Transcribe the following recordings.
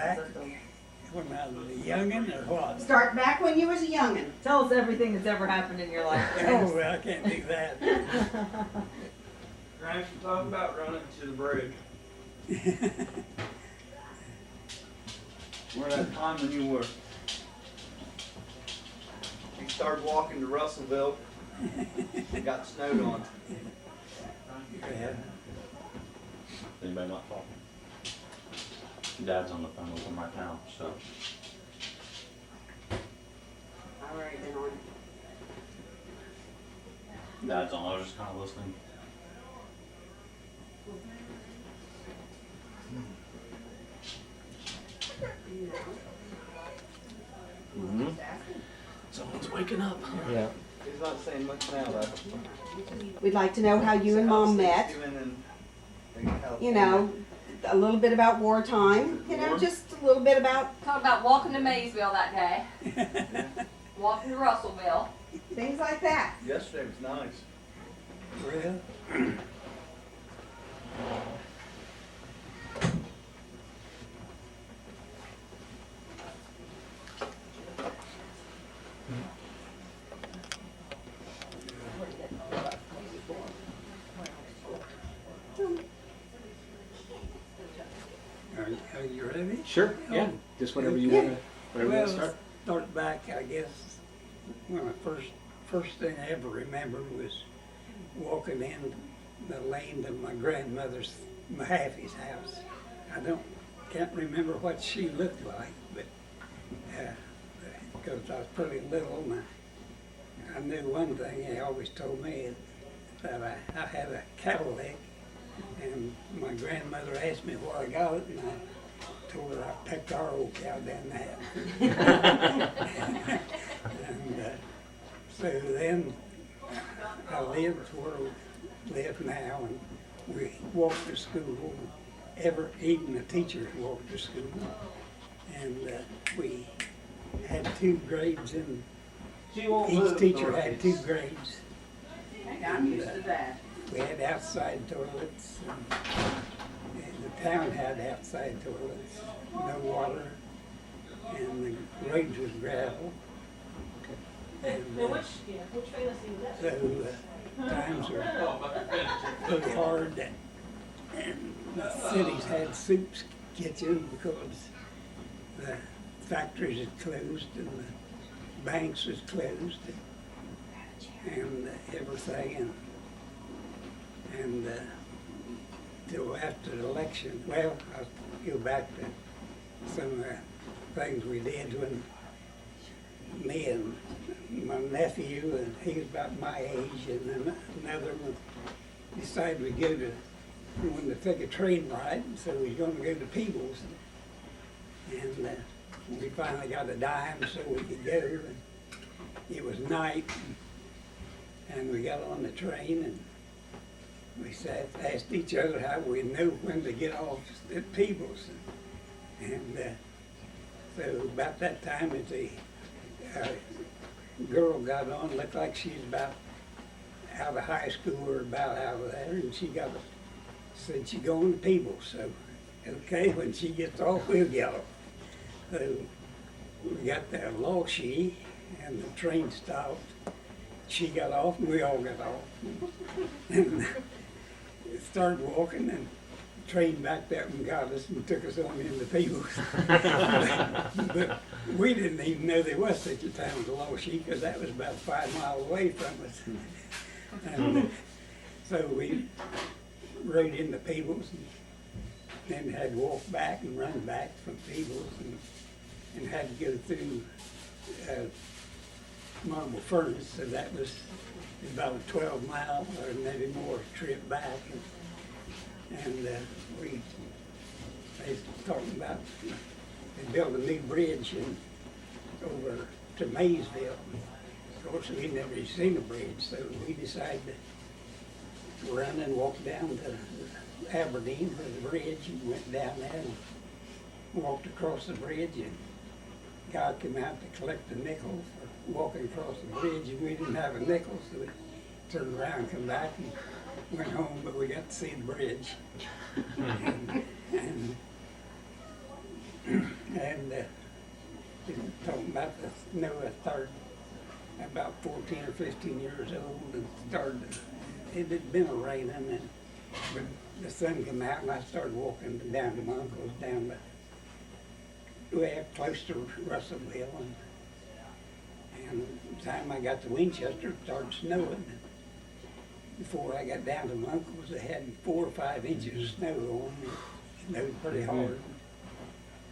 back when I was a youngin' or what? Start back when you was a youngin'. Tell us everything that's ever happened in your life. Oh, well, I can't do that. Ryan, talk about running to the bridge. Where that time when you were. You started walking to Russellville. It got snowed on. Yeah. Anybody not talking? Dad's on the phone with him right now, so. I've already been on. Dad's on, I was just kind of listening. Mm-hmm. Someone's waking up. Yeah. He's not saying much now, though. We'd like to know how you and Mom met. You know, a little bit about wartime. You know, just a little bit about Talk about walking to Maysville that day. Walking to Russellville. things like that. Yesterday was nice. Well, are you ready? Sure. Yeah. Just whenever you want to. Whenever you want to Well, start. start back, I guess, when I first thing I ever remembered was walking in the lane to my grandmother's, Mahaffey's house. Can't remember what she looked like, but, because I was pretty little, and I knew one thing, he always told me that I had a cattle leg, and my grandmother asked me where I got it, and I told her I pecked our old cow down there. And so then I lived where we live now, and we walked to school. Even the teachers walked to school. And we had 2 grades, and each teacher had 2 grades. I'm used to that. We had outside toilets, and the town had outside toilets, no water, and the roads was gravel. And so times were pretty hard, and the cities had soups kitchen because the factories had closed and the banks was closed and everything, and till after the election. Well, I'll go back to some of the things we did when me and my nephew, and he was about my age, and another one decided we wanted to take a train ride, so we was going to go to Peebles, and we finally got a dime so we could go. And it was night, and we got on the train, and we asked each other how we knew when to get off at Peebles, and so about that time, as the girl got on, looked like she was about out of high school or about out of there, and she said she's going to Peebles. So, okay, when she gets off, we'll get off. So we got there Lawshie, and the train stopped. She got off, and we all got off. And started walking, and the train backed up and got us and took us on into Peebles. But we didn't even know there was such a town as Lawshie, because that was about 5 miles away from us. And so we rode into Peebles, and then had to walk back and run back from Peebles, and had to go through Marble Furnace, so that was about a 12-mile or maybe more trip back. And they was talking about they built a new bridge over to Maysville. Of course, we never seen a bridge, so we decided to run and walk down to Aberdeen for the bridge, and went down there and walked across the bridge, and God came out to collect a nickel for walking across the bridge, and we didn't have a nickel, so we turned around and come back and went home, but we got to see the bridge. and And talking about Noah started about 14 or 15 years old and started, it had been raining, and but the sun came out and I started walking down to my uncle's down the way up close to Russellville, and the time I got to Winchester, it started snowing. Before I got down to my uncle's, they had 4 or 5 inches of snow on it. It snowed pretty hard.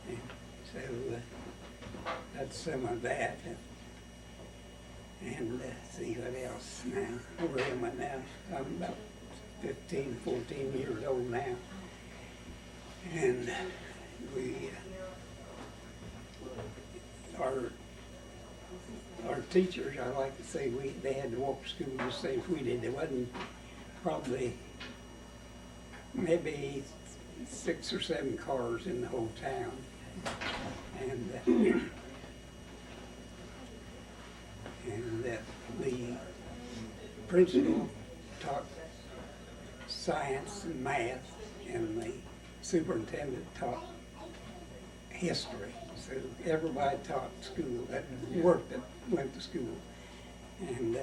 And so that's some of that. And see what else now. Where am I now? I'm about 15, 14 years old now. And we, our teachers, I like to say, they had to walk to school the same as we did. There wasn't probably maybe 6 or 7 cars in the whole town. And the principal taught science and math, and the superintendent taught history. So everybody taught school, that worked, that went to school. And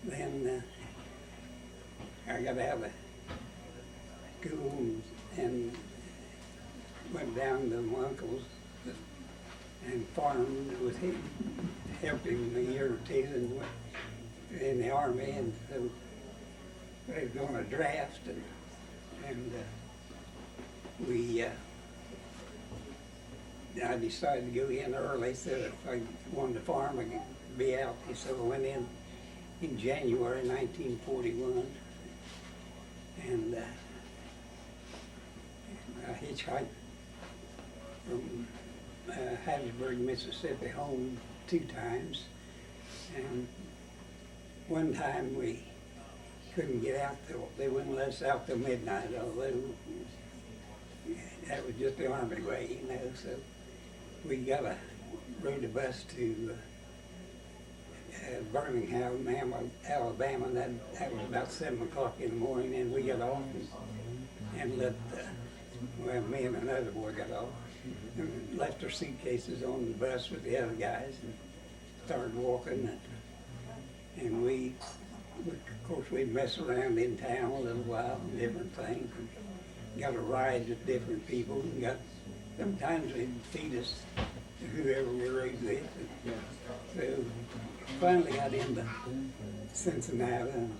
then I got out of school and went down to my uncle's and farmed with him, helped him a year or 2, and went in the Army, and so they were going to draft, and I decided to go in early, so if I wanted to farm, I could be out. So I went in January 1941, and I hitchhiked from Hattiesburg, Mississippi home 2 times, and one time we couldn't get out till, they wouldn't let us out till midnight, although that was just the Army way, you know. So we rode a bus to Birmingham, Alabama, and that was about 7 o'clock in the morning, and we got off and let, me and another boy got off, and left our suitcases on the bus with the other guys and started walking, and we of course, we'd mess around in town a little while, different things, and got a ride with different people, and sometimes they'd feed us to whoever we rode with. And so finally got into Cincinnati, and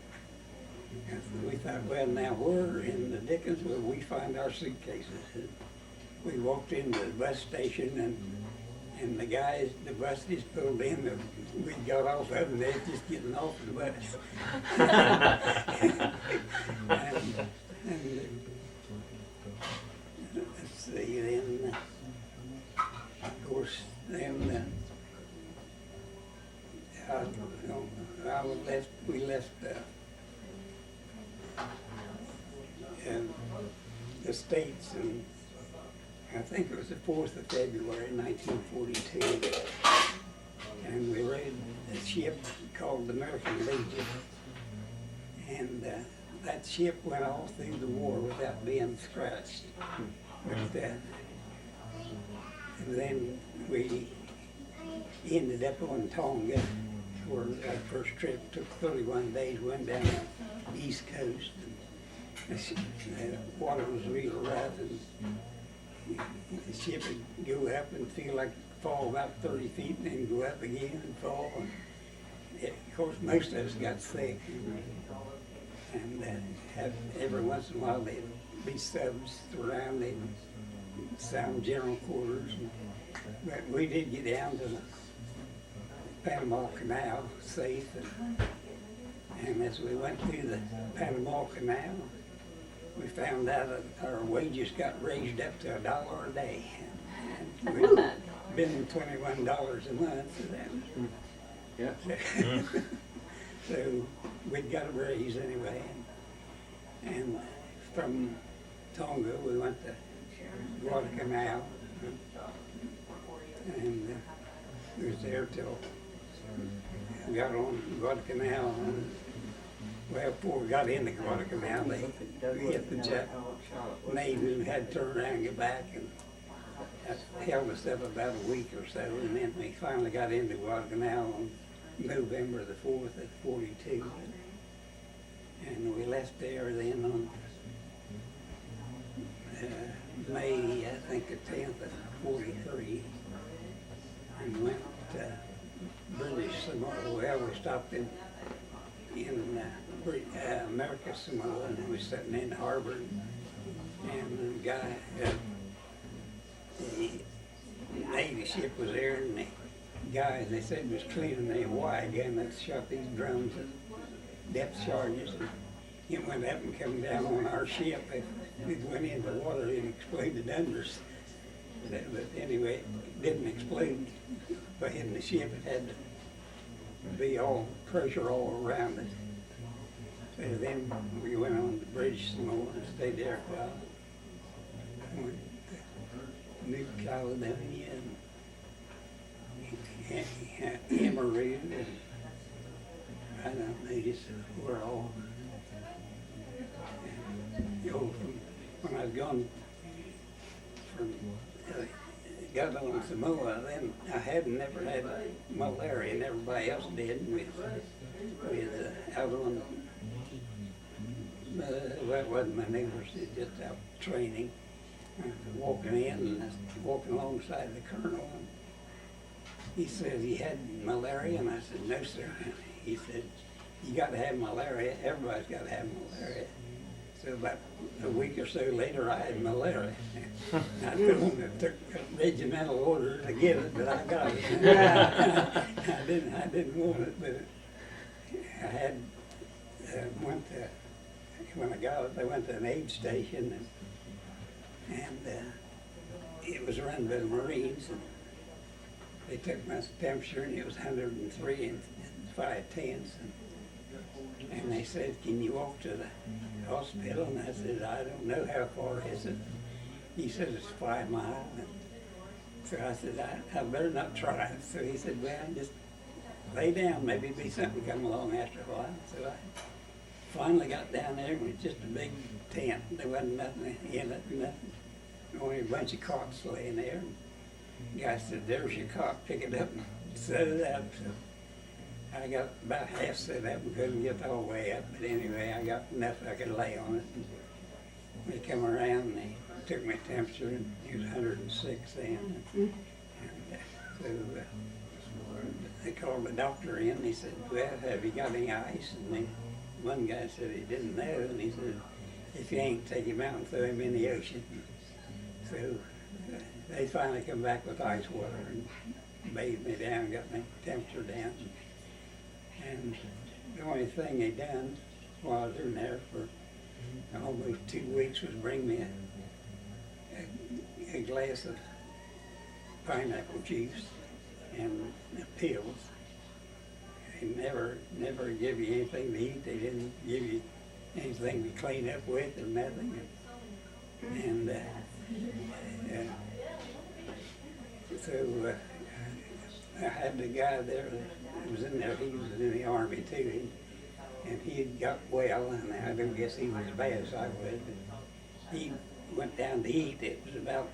we thought, well, now where in the dickens will we find our suitcases? And we walked into the bus station, and the guys, the bus just pulled in, we got off of them, they were just getting off the bus. and let's see, then, of course, then we left the States, and I think it was the 4th of February, 1942, and we rode a ship called the American Legion, and that ship went all through the war without being scratched. But, and then we ended up on Tonga, where our first trip took 31 days, went down the East Coast, and the water was real rough, and the ship would go up and feel like fall about 30 feet and then go up again and fall. And of course, most of us got sick, and every once in a while there'd be subs around, they'd sound general quarters. But we did get down to the Panama Canal safe, and as we went through the Panama Canal, we found out that our wages got raised up to $1 a day. And we'd been $21 a month, so that was, Yeah. so we'd got a raise anyway. And from Tonga, we went to Guadalcanal, and we was there till we got on Guadalcanal. And, well, before we got into Guadalcanal, we hit the jet Navy and had to turn around and get back, and that held us up about a week or so, and then we finally got into Guadalcanal on November the 4th of 42. And we left there then on May, I think the 10th of 43, and went to British Samoa. Well, we stopped in America Samoa, and we was sitting in the harbor, and the guy, the Navy ship was there, and the guy, they said, was cleaning the Hawaii gun that shot these drums at depth charges. And it went up and come down on our ship. It went into the water and exploded under us. But anyway, it didn't explode but in the ship. It had to be all pressure all around it. So then we went on to British Samoa and stayed there for a while. Went to New Caledonia and Emerald, and I don't know, just we're all, you know, when I was gone from, got on Samoa, then I had never had malaria, and everybody else did. We out on, well, it wasn't my neighbors, it was just out training, walking in, and I was walking alongside the colonel, and he said he had malaria, and I said, no, sir. He said, you got to have malaria. Everybody's got to have malaria. So about a week or so later, I had malaria. I told him it took a regimental order to get it, but I got it. I didn't want it, but I had went to, when I got it, I went to an aid station, and it was run by the Marines. And they took my temperature, and it was 103 and 5/10. And they said, can you walk to the hospital? And I said, I don't know, how far is it? He said, it's 5 miles. And so I said, I better not try it. So he said, well, just lay down, maybe be something come along after a while. So I finally got down there, and it was just a big tent. There wasn't nothing in it, nothing. Only a bunch of cots laying there. The guy said, there's your cot, pick it up and set it up. So I got about half set up and couldn't get all the way up, but anyway, I got enough I could lay on it. And they come around and they took my temperature, and it was 106 then. And so they called the doctor in, and he said, well, have you got any ice? And one guy said he didn't know, and he said, if you ain't, take him out and throw him in the ocean. So they finally come back with ice water and bathed me down, got my temperature down. And the only thing they done while I was in there for almost 2 weeks was bring me a glass of pineapple juice and pills. They never give you anything to eat. They didn't give you anything to clean up with or nothing. And so I had the guy there that was in there. He was in the Army too, and he had got well, and I don't guess he was as bad as I was, but he went down to eat. It was about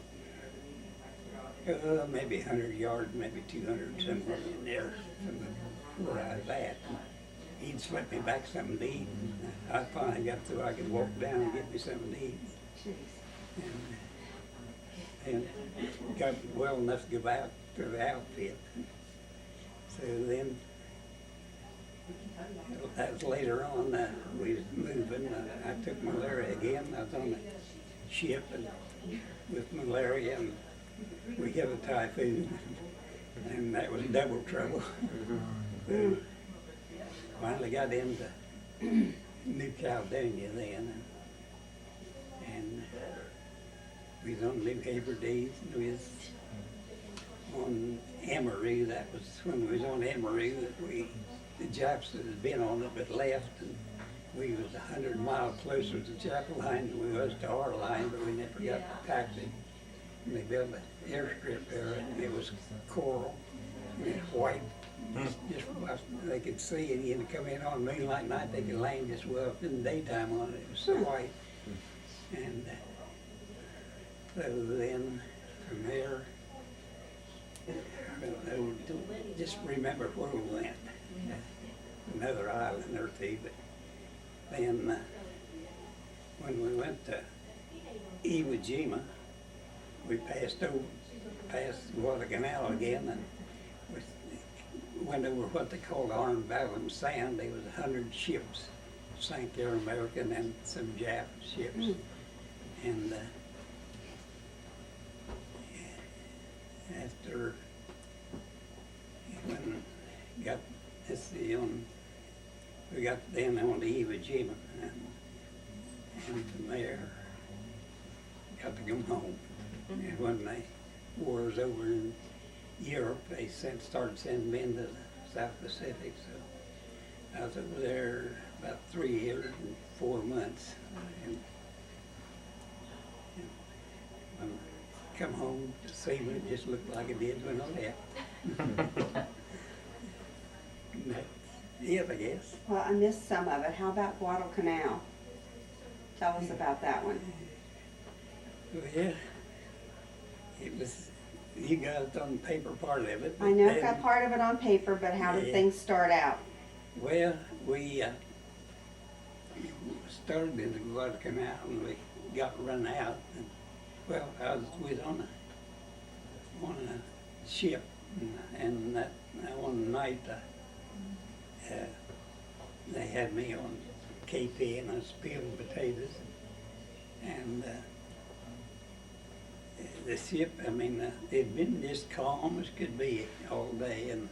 maybe 100 yards, maybe 200, somewhere in there from where I was at. He'd slip me back something to eat, and I finally got so I could walk down and get me something to eat. And got well enough to go out to the outfit. So then, that was later on, we was moving. I took malaria again. I was on a ship and with malaria, and we hit a typhoon, and that was double trouble. So finally got into New Caledonia then, and we was on New Hebrides, and we was on Emerald. That was when we was on Emerald that the Japs that had been on it but left, and we was 100 miles closer to the Jap line than we was to our line, but we never got the taxi. And they built an airstrip there, and it was coral, and it was white. Just they could see it, and come in on moonlight night, they could land just well in the daytime on it. It was so white. And so then from there, I don't just remember where we went. Another island or two, but then when we went to Iwo Jima, we past Guadalcanal again, and we went over what they called Arm Valley Sand. There was 100 ships sank there, American and some Jap ships. And after when got we got then on to Iwo Jima, and from there got to come home. And when the war was over in Europe, they started sending men to the South Pacific. So I was over there about 3 years and 4 months. And when I come home to see me, it just looked like it did when I left. And that's it, I guess. Well, I missed some of it. How about Guadalcanal? Tell us about that one. Well, it was, you got it on paper part of it. I know but I got then- part of it on paper, but how did Yeah. things start out? Well, we started in the Guadalcanal and we got run out. And, well, we was on a ship, and that one night they had me on KP and I was peeling potatoes, and the ship, I mean, it'd been just calm as could be all day, and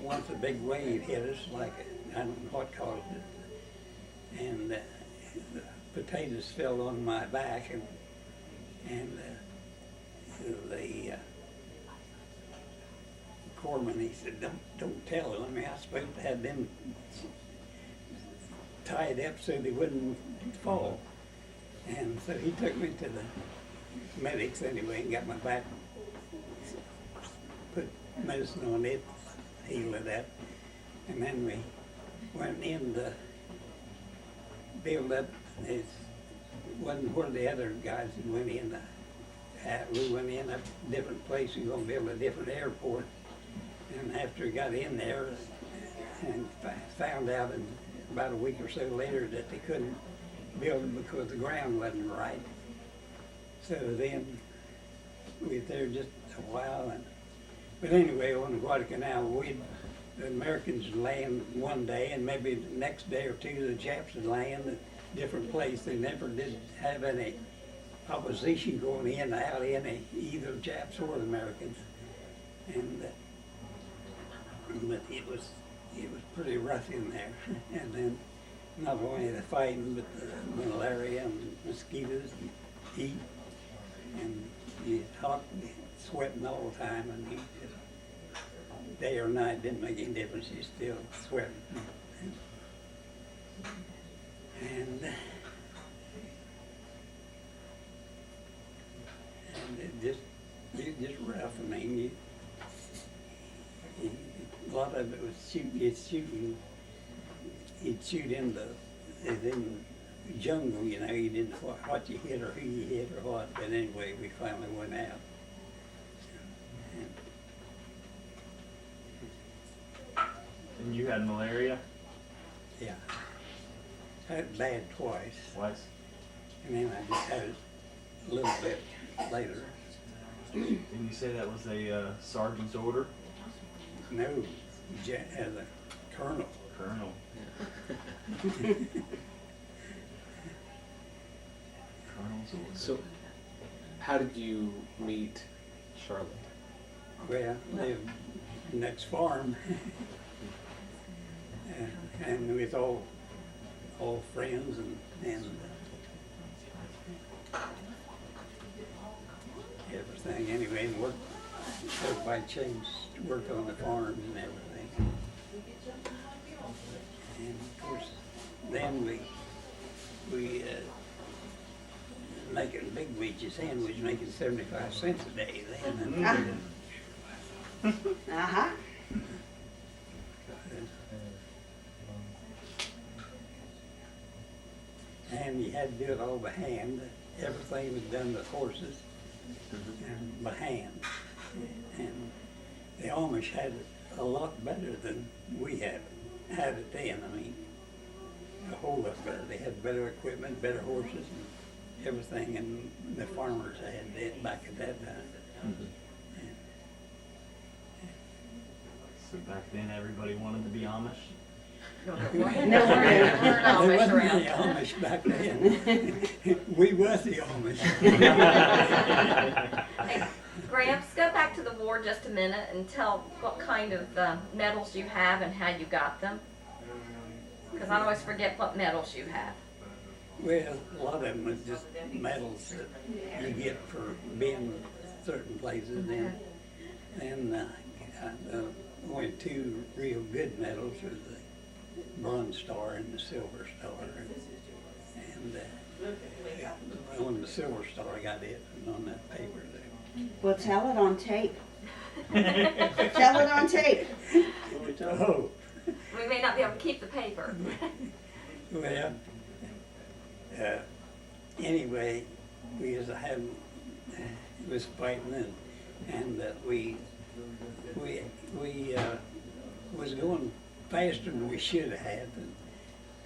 once a big wave hit us, like, I don't know what caused it, and the potatoes fell on my back, and the corpsman, he said, don't tell them. I mean, I supposed to have them tied up so they wouldn't fall. And so he took me to the medics anyway and got my back, put medicine on it, healed it up. And then we went in to build up. It wasn't where the other guys went in. We went in a different place. We were going to build a different airport. And after we got in there and found out about a week or so later that they couldn't build it because the ground wasn't right. So then we were there just a while. But anyway, on the Guadalcanal, the Americans would land one day, and maybe the next day or two the Japs would land at a different place. They never did have any opposition going in or out, either Japs or the Americans. And but it was pretty rough in there. And then not only the fighting, but the malaria and mosquitoes and heat, and you hot, sweating all the time. I mean, day or night didn't make any difference. You still sweating. And it just rough. I mean, a lot of it was shooting. You'd shoot in the jungle, you know. You didn't know what you hit or who you hit or what. But anyway, we finally went out. And you had malaria Yeah, I had it bad twice, twice? and then I just had it a little bit later. And you say that was a sergeant's order? No, as a colonel. Colonel. Colonel's order. So, how did you meet Charlotte? Well, lived next farm, and we was all friends, and everything. Anyway, and work. Everybody changed, worked on the farms and everything. And of course, then we making big wages, and we was making 75 cents a day then. Uh-huh. And you had to do it all by hand. everything was done with horses and by hand. And the Amish had it a lot better than we had it then. I mean, a whole lot better. They had better equipment, better horses, and everything, and the farmers had that back at that time. So back then, everybody wanted to be Amish. No, We're we're not There Amish wasn't around. any Amish back then. We was the Amish. Hey, Gramps, go back to the war just a minute and tell what kind of medals you have and how you got them. Because I always forget what medals you have. Well, a lot of them was just medals that you get for being certain places. And only two real good medals were the Bronze Star and the Silver Star. And on the Silver Star, I got it on that paper there. Well, tell it on tape. Tell it on tape. Oh, We may not be able to keep the paper. well, anyway, we was fighting and we was going faster than we should have had.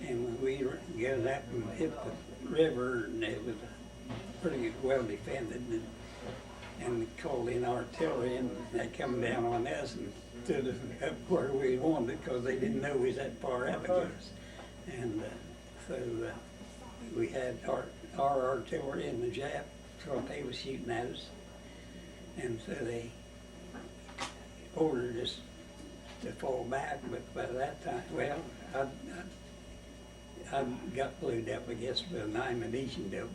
And when we got up and hit the river, and it was pretty well defended, and called in artillery, and they come down on us and stood us up where we wanted, because they didn't know we was that far out of us. And so we had our artillery and the Jap thought they was shooting at us, and so they ordered us to fall back. But by that time, well, I got glued up, I guess, with an ammunition dope.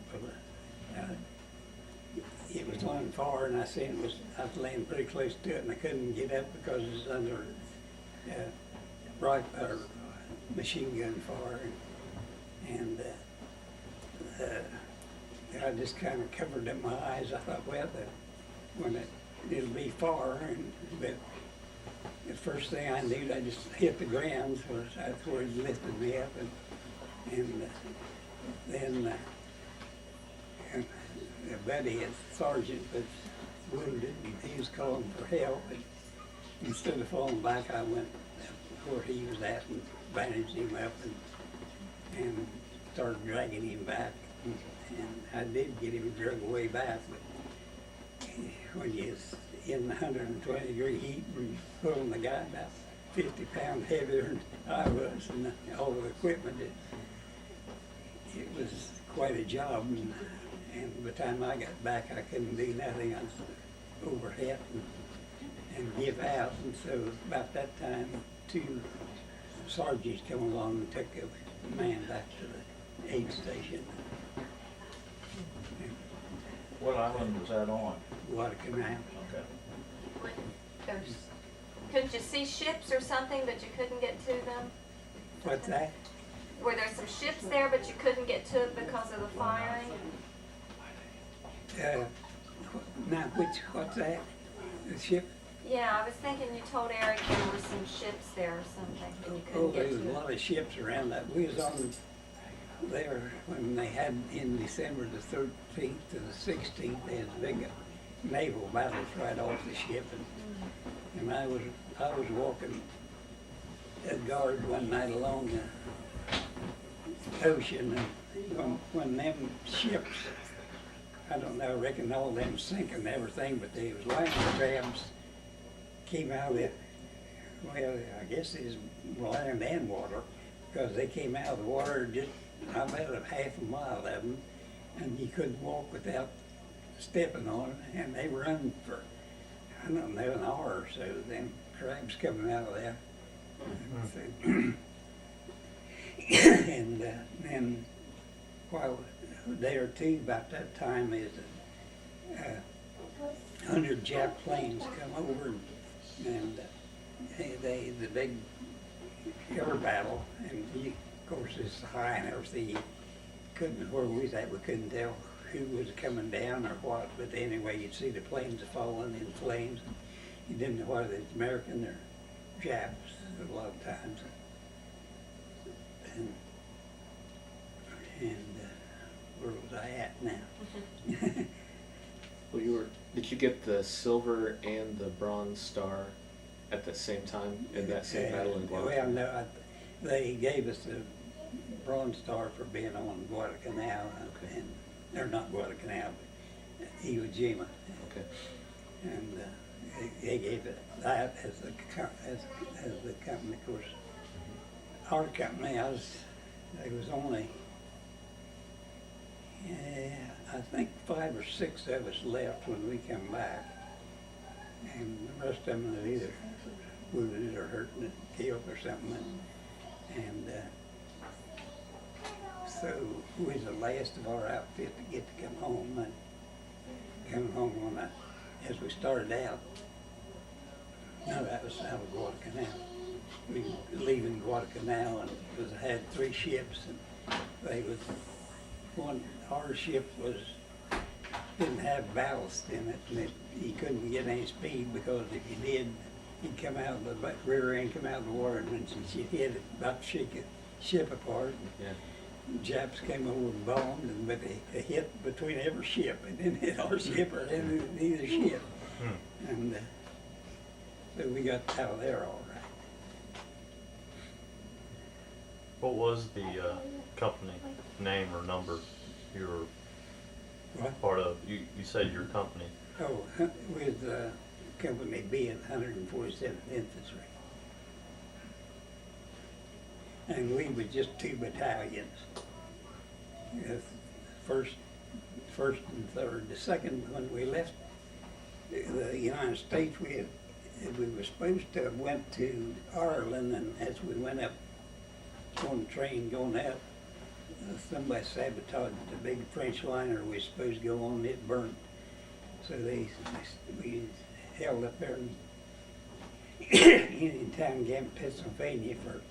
It was on fire, and I was laying pretty close to it, and I couldn't get up because it was under machine gun fire, and I just kind of covered up my eyes. I thought, well, it'll be far, but the first thing I knew, I just hit the ground, so that's where he lifted me up, and then a buddy, a sergeant, was wounded, and he was calling for help, and instead of falling back, I went where he was at and bandaged him up and started dragging him back, and I did get him drug away back, but when you was in the 120-degree heat and pulling the guy about 50 pounds heavier than I was, and all the equipment, it was quite a job, and by the time I got back, I couldn't do nothing. I was overhead and give out, and so about that time, two sergeants come along and took a man back to the aid station. What island was that on? Guadalcanal. Okay. Couldn't you see ships or something, but you couldn't get to them? What's that? Were there some ships there, but you couldn't get to it because of the firing? Now, what's that? The ship? Yeah, I was thinking you told Eric there were some ships there or something, and you Oh, couldn't there get was a to lot it. of ships around that. We was on there when they had in December the 13th to the 16th, they had big naval battles right off the ship, and I was walking a guard one night along the ocean, and when them ships, I don't know, I reckon all them sinking and everything, but they was land crabs came out of the, well, I guess it was land and water, because they came out of the water just about a half a mile of them, and you couldn't walk without stepping on it, and they run for, I don't know, an hour or so, them crabs coming out of there. And then while there too, about that time, is 100 Jap planes come over, and the big air battle, and of course it's high and everything. You couldn't, where we was at, we couldn't tell who was coming down or what, but anyway, you'd see the planes falling in flames. You didn't know whether it's American or Japs a lot of times. And where was I at now? Did you get the silver and the bronze star at the same time in that same battle in Well, Guadalcanal? no, they gave us the Bronze Star for being on Guadalcanal, Okay. and, or not Guadalcanal, but Iwo Jima. Okay. And they gave it that as the company. Of course, our company, there was only, I think 5 or 6 of us left when we come back, and the rest of them had either wounded or hurt and killed or something. And so we was the last of our outfit to get to come home, and come home on a, as we started out. No, that was out of Guadalcanal. We were leaving Guadalcanal and had 3 ships, and they was our ship didn't have ballast in it, and you couldn't get any speed, because if you did, he'd come out of the rear end, come out of the water, and when she'd hit it, about to shake the ship apart. Yeah. Japs came over and bombed, but they hit between every ship. It didn't hit our ship or either ship. And so we got out of there all right. What was the company name or number you were What? part of? You said your company. Oh, with Company B at 147th Infantry. And we were just 2 battalions. First and third. The second, when we left the United States, we were supposed to have went to Ireland, and as we went up on the train going out, somebody sabotaged the big French liner we were supposed to go on. It burnt. So we held up there in town, Pennsylvania, for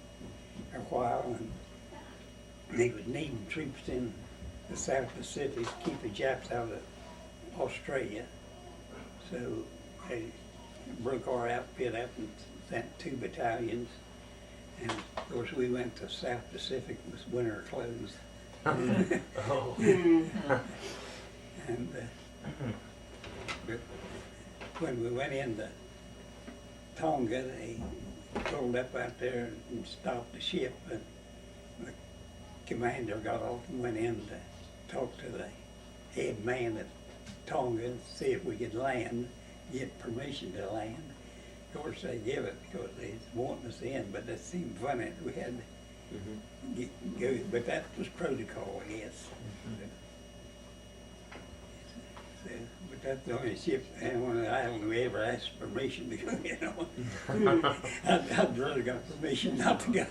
a while, and they was needing troops in the South Pacific to keep the Japs out of Australia. So they broke our outfit up and sent 2 battalions. And of course we went to South Pacific with winter clothes. Oh. And but when we went into Tonga, they pulled up out there and stopped the ship, and the commander got off and went in to talk to the head man at Tonga and see if we could land, get permission to land. Of course they give it because they wanted us in, but that seemed funny. We had to go, but that was protocol, I guess. So, but that's the only ship and one of the islands we ever asked permission to go in on. I'd rather got permission not to go.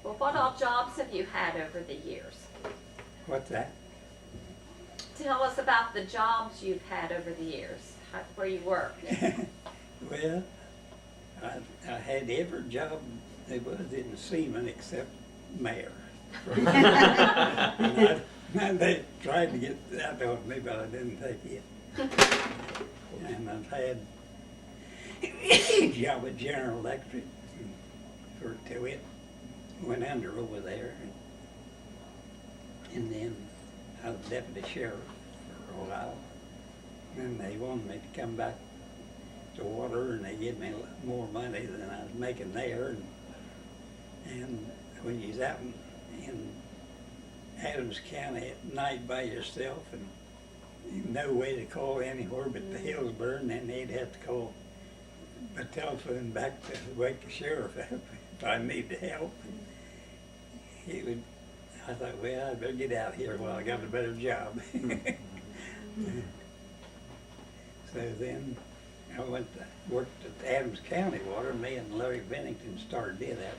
Well, what all jobs have you had over the years? What's that? Tell us about the jobs you've had over the years, where you worked. Well, I had every job there was in the seaman except mayor. And they tried to get that out of me, but I didn't take it. And I've had a job at General Electric till it went under over there. And then I was deputy sheriff for a while. And they wanted me to come back to water, and they gave me a lot more money than I was making there. And when you're out in Adams County at night by yourself, and no way to call anywhere but the Hillsborough, and then they'd have to call a telephone back to wake the sheriff up if I needed help. I thought, well, I'd better get out of here while I got a better job. So then I went to worked at Adams County Water. Me and Larry Bennington started it up,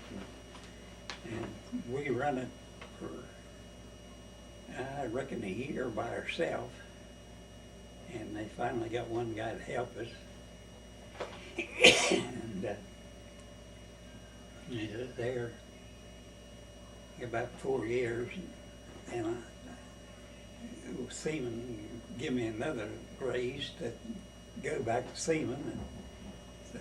and we run it for, I reckon, a year by ourselves. And they finally got one guy to help us. And he was there about 4 years, and seaman give me another raise to go back to seaman. And So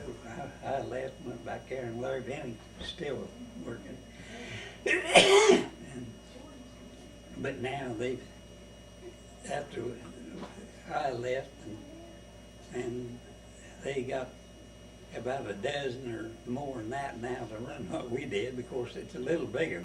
I left and went back there, and Larry Benny still working. But now after I left, and they got about a dozen or more than that now to run what we did. Of course, it's a little bigger.